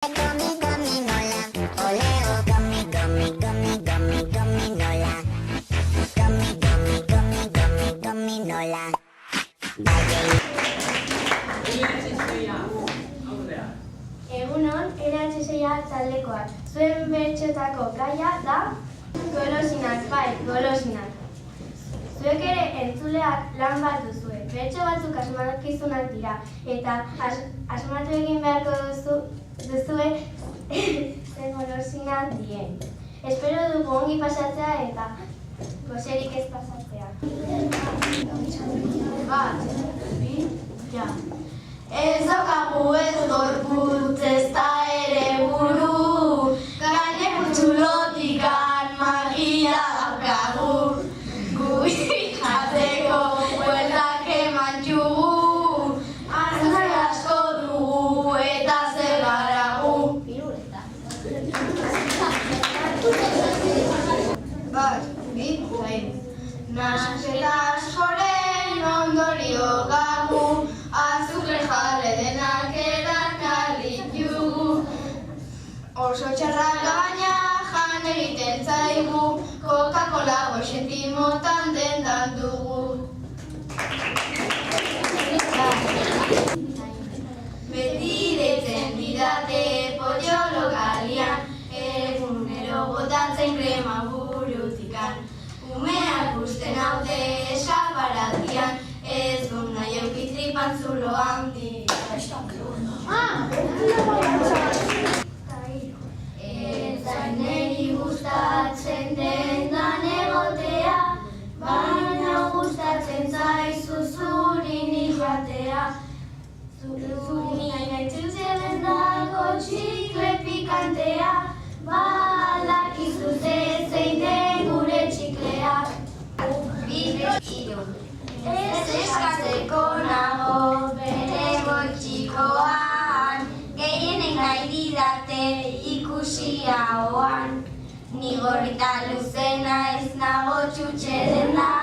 Gominola, oleo, gominola. Gominola. Egunon, ERA taldekoak. Zuen bertxotako gaia da golosinak, bai, golosinak. Zuek ere entzuleak lan bat duzue. Bertxo batzuk asmakizunak dira, eta asmatu egin beharko duzue zen golosina dien. Espero dugu ongi pasatzea eta goserik ez pasatzea. Bat, bi, ja. Ez daukagu ez gorputz ezta ere buru, gaineko txulotikan magia daukagu. Gui jateko bueltak eman txugu, azkar asko dugu eta zer garagu. Bat, bi, zain. Nasketa askoren ondorio gagu, azukre jale denak erakarrik jugu. Oso txarrak baina jan egiten zaigu, Coca-Cola goxetimotan dendan dugu. Beti deitzen didate pollo lokalian, egunero botatzen krema burutikan. Umeak usten haute eskaparatian, ez du nahi eukitripan zulo handi. Ez zaineri gustatzen dendan egotea, baina gustatzen zaizu zurin jatea. Zurin gaitzen zendako txikle pikantea, badakizu zein den gure txiklea. Ez eskatzeko nago bere goitxikoan, gehienek nahi didate ikusia oan. Ni gorrita luzena ez nago txutxe dena.